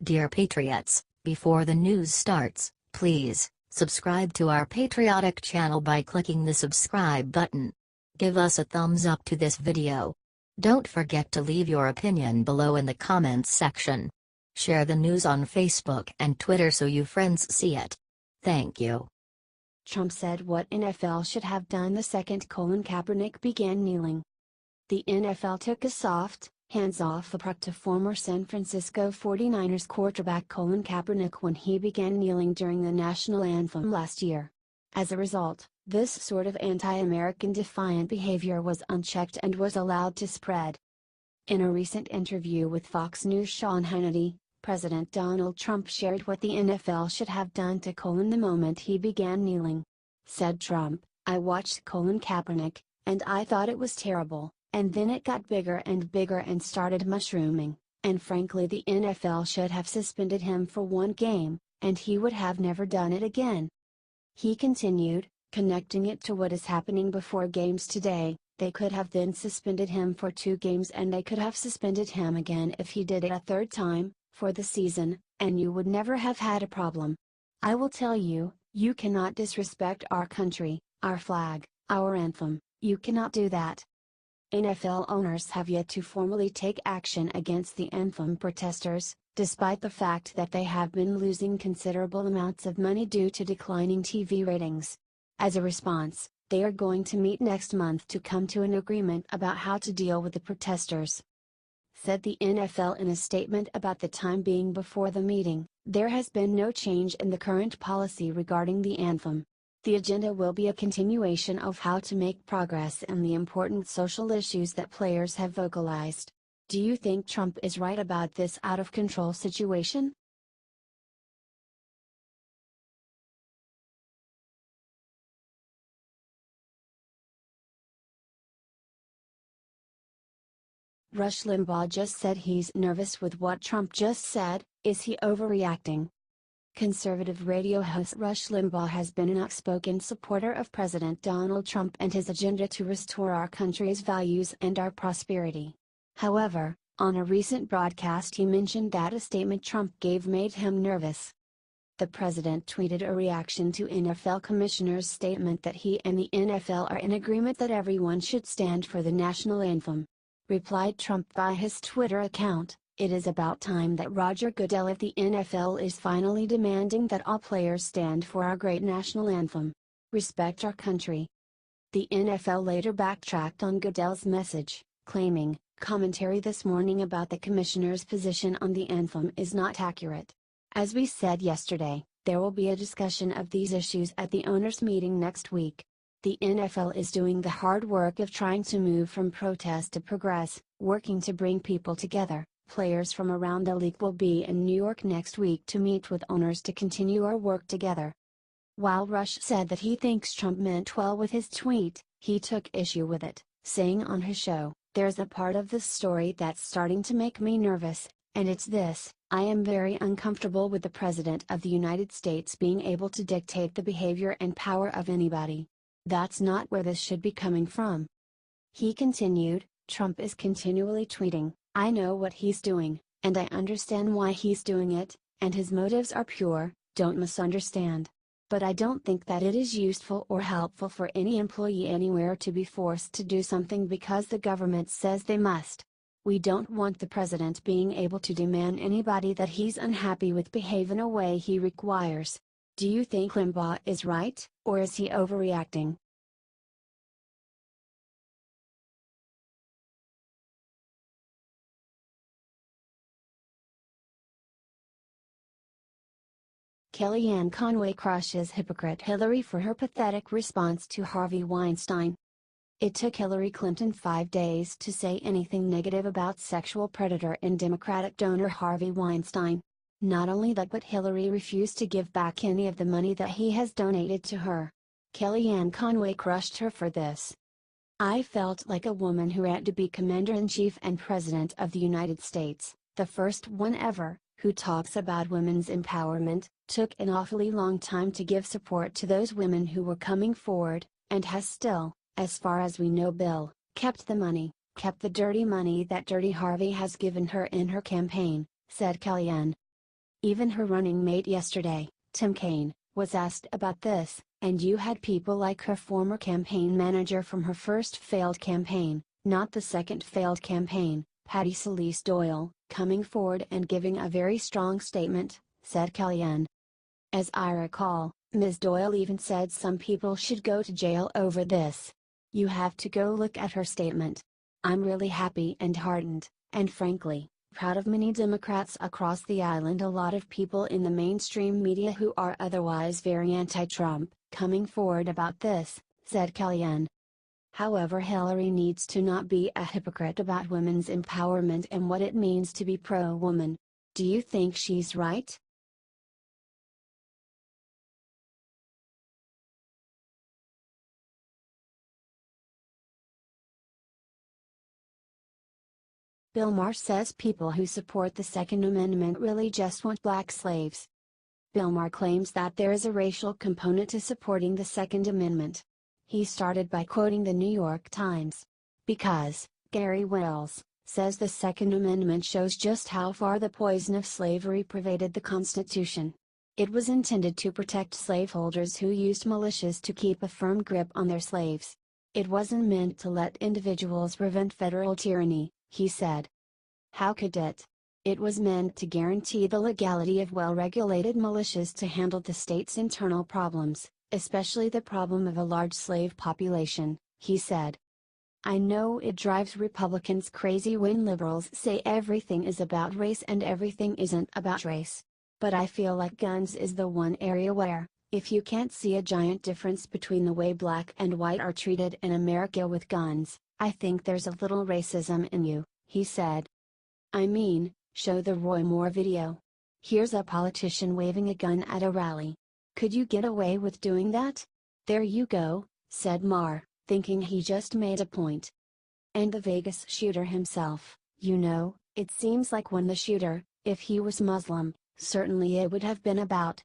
Dear Patriots, before the news starts, please subscribe to our patriotic channel by clicking the subscribe button. Give us a thumbs up to this video. Don't forget to leave your opinion below in the comments section. Share the news on Facebook and Twitter so you friends see it. Thank you. Trump said what NFL should have done the second Colin Kaepernick began kneeling. The NFL took a soft, hands-off approach to former San Francisco 49ers quarterback Colin Kaepernick when he began kneeling during the National Anthem last year. As a result, this sort of anti-American defiant behavior was unchecked and was allowed to spread. In a recent interview with Fox News Sean Hannity, President Donald Trump shared what the NFL should have done to Colin the moment he began kneeling. Said Trump, "I watched Colin Kaepernick, and I thought it was terrible. And then it got bigger and started mushrooming, and frankly the NFL should have suspended him for one game, and he would have never done it again." He continued, connecting it to what is happening before games today. They could have then suspended him for 2 games and they could have suspended him again if he did it a third time, for the season, and you would never have had a problem. I will tell you, you cannot disrespect our country, our flag, our anthem, you cannot do that. NFL owners have yet to formally take action against the anthem protesters, despite the fact that they have been losing considerable amounts of money due to declining TV ratings. As a response, they are going to meet next month to come to an agreement about how to deal with the protesters. Said the NFL in a statement about the time being before the meeting, there has been no change in the current policy regarding the anthem. The agenda will be a continuation of how to make progress in the important social issues that players have vocalized. Do you think Trump is right about this out-of-control situation? Rush Limbaugh just said he's nervous with what Trump just said. Is he overreacting? Conservative radio host Rush Limbaugh has been an outspoken supporter of President Donald Trump and his agenda to restore our country's values and our prosperity. However, on a recent broadcast he mentioned that a statement Trump gave made him nervous. The president tweeted a reaction to NFL commissioner's statement that he and the NFL are in agreement that everyone should stand for the national anthem. Replied Trump via his Twitter account, "It is about time that Roger Goodell at the NFL is finally demanding that all players stand for our great national anthem. Respect our country." The NFL later backtracked on Goodell's message, claiming, "Commentary this morning about the commissioner's position on the anthem is not accurate. As we said yesterday, there will be a discussion of these issues at the owners' meeting next week. The NFL is doing the hard work of trying to move from protest to progress, working to bring people together. Players from around the league will be in New York next week to meet with owners to continue our work together." While Rush said that he thinks Trump meant well with his tweet, he took issue with it, saying on his show, "There's a part of this story that's starting to make me nervous, and it's this: I am very uncomfortable with the President of the United States being able to dictate the behavior and power of anybody. That's not where this should be coming from." He continued, "Trump is continually tweeting, I know what he's doing, and I understand why he's doing it, and his motives are pure, don't misunderstand. But I don't think that it is useful or helpful for any employee anywhere to be forced to do something because the government says they must. We don't want the president being able to demand anybody that he's unhappy with behave in a way he requires." Do you think Limbaugh is right, or is he overreacting? Kellyanne Conway crushes hypocrite Hillary for her pathetic response to Harvey Weinstein. It took Hillary Clinton 5 days to say anything negative about sexual predator and Democratic donor Harvey Weinstein. Not only that, but Hillary refused to give back any of the money that he has donated to her. Kellyanne Conway crushed her for this. "I felt like a woman who had to be Commander-in-Chief and President of the United States, the first one ever, who talks about women's empowerment, took an awfully long time to give support to those women who were coming forward, and has still, as far as we know, Bill, kept the money, kept the dirty money that Dirty Harvey has given her in her campaign," said Kellyanne. Even her running mate yesterday, Tim Kaine, was asked about this, and you had people like her former campaign manager from her first failed campaign, not the second failed campaign, Patty Celeste Doyle, coming forward and giving a very strong statement, said Kellyanne. As I recall, Ms. Doyle even said some people should go to jail over this. You have to go look at her statement. I'm really happy and heartened, and frankly, proud of many Democrats across the island, a lot of people in the mainstream media who are otherwise very anti-Trump, coming forward about this, said Kellyanne. However, Hillary needs to not be a hypocrite about women's empowerment and what it means to be pro-woman. Do you think she's right? Bill Maher says people who support the Second Amendment really just want black slaves. Bill Maher claims that there is a racial component to supporting the Second Amendment. He started by quoting the New York Times. Because, Gary Wells, says the Second Amendment shows just how far the poison of slavery pervaded the Constitution. It was intended to protect slaveholders who used militias to keep a firm grip on their slaves. It wasn't meant to let individuals prevent federal tyranny, he said. How could it? It was meant to guarantee the legality of well-regulated militias to handle the state's internal problems, especially the problem of a large slave population, he said. I know it drives Republicans crazy when liberals say everything is about race and everything isn't about race. But I feel like guns is the one area where, if you can't see a giant difference between the way black and white are treated in America with guns, I think there's a little racism in you, he said. I mean, show the Roy Moore video. Here's a politician waving a gun at a rally. Could you get away with doing that? There you go, said Maher, thinking he just made a point. And the Vegas shooter himself, you know, it seems like when the shooter, if he was Muslim, certainly it would have been about,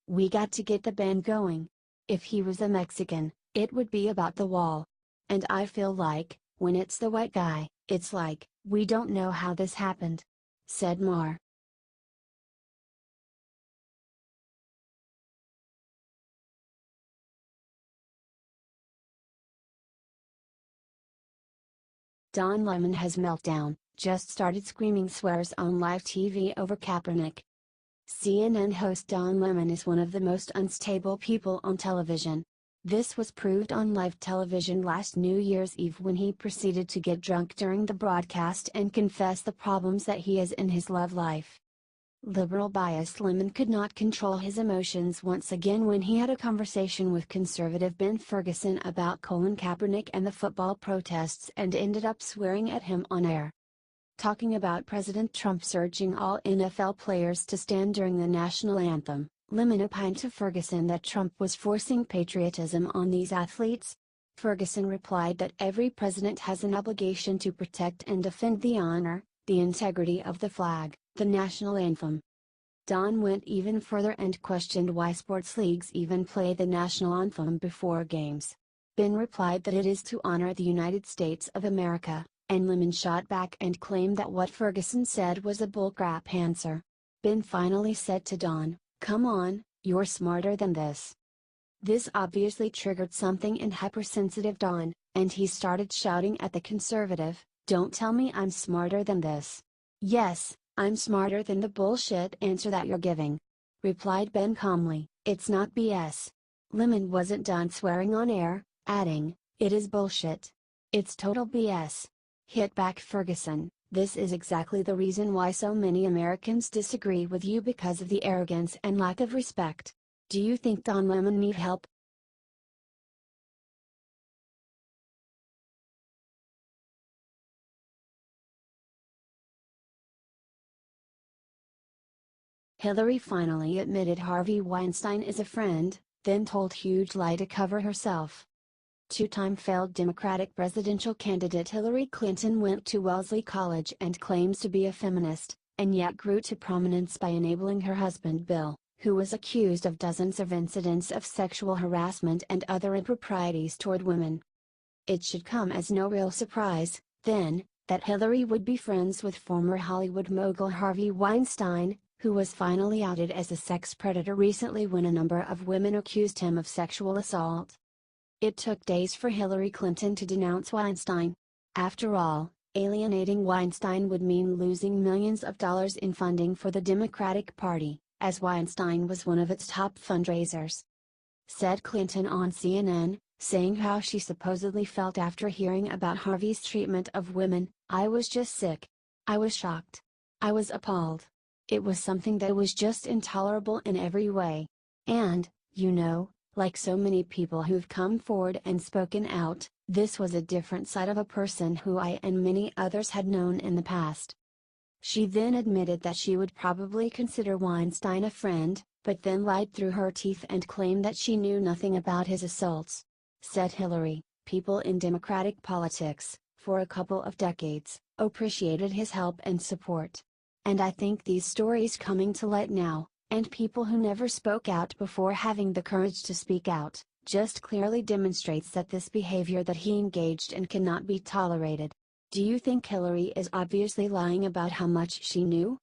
we got to get the band going. If he was a Mexican, it would be about the wall. And I feel like, when it's the white guy, it's like, we don't know how this happened, said Maher. Don Lemon has meltdown, just started screaming swears on live TV over Kaepernick. CNN host Don Lemon is one of the most unstable people on television. This was proved on live television last New Year's Eve when he proceeded to get drunk during the broadcast and confess the problems that he has in his love life. Liberal bias Lemon could not control his emotions once again when he had a conversation with conservative Ben Ferguson about Colin Kaepernick and the football protests and ended up swearing at him on air. Talking about President Trump's urging all NFL players to stand during the National Anthem, Lemon opined to Ferguson that Trump was forcing patriotism on these athletes. Ferguson replied that every president has an obligation to protect and defend the honor, the integrity of the flag, the national anthem. Don went even further and questioned why sports leagues even play the national anthem before games. Ben replied that it is to honor the United States of America, and Lemon shot back and claimed that what Ferguson said was a bullcrap answer. Ben finally said to Don, "Come on, you're smarter than this." This obviously triggered something in hypersensitive Don, and he started shouting at the conservative, "Don't tell me I'm smarter than this." "Yes, I'm smarter than the bullshit answer that you're giving," replied Ben calmly, "It's not BS." Lemon wasn't done swearing on air, adding, "It is bullshit. It's total BS." Hit back Ferguson, "This is exactly the reason why so many Americans disagree with you, because of the arrogance and lack of respect. Do you think Don Lemon need help?" Hillary finally admitted Harvey Weinstein is a friend, then told huge lie to cover herself. Two-time failed Democratic presidential candidate Hillary Clinton went to Wellesley College and claims to be a feminist, and yet grew to prominence by enabling her husband Bill, who was accused of dozens of incidents of sexual harassment and other improprieties toward women. It should come as no real surprise, then, that Hillary would be friends with former Hollywood mogul Harvey Weinstein, who was finally outed as a sex predator recently when a number of women accused him of sexual assault. It took days for Hillary Clinton to denounce Weinstein. After all, alienating Weinstein would mean losing millions of dollars in funding for the Democratic Party, as Weinstein was one of its top fundraisers. Said Clinton on CNN, saying how she supposedly felt after hearing about Harvey's treatment of women: "I was just sick. I was shocked. I was appalled. It was something that was just intolerable in every way. And, like so many people who've come forward and spoken out, this was a different side of a person who I and many others had known in the past." She then admitted that she would probably consider Weinstein a friend, but then lied through her teeth and claimed that she knew nothing about his assaults. Said Hillary, people in Democratic politics, for a couple of decades, appreciated his help and support. And I think these stories coming to light now, and people who never spoke out before having the courage to speak out, just clearly demonstrates that this behavior that he engaged in cannot be tolerated. Do you think Hillary is obviously lying about how much she knew?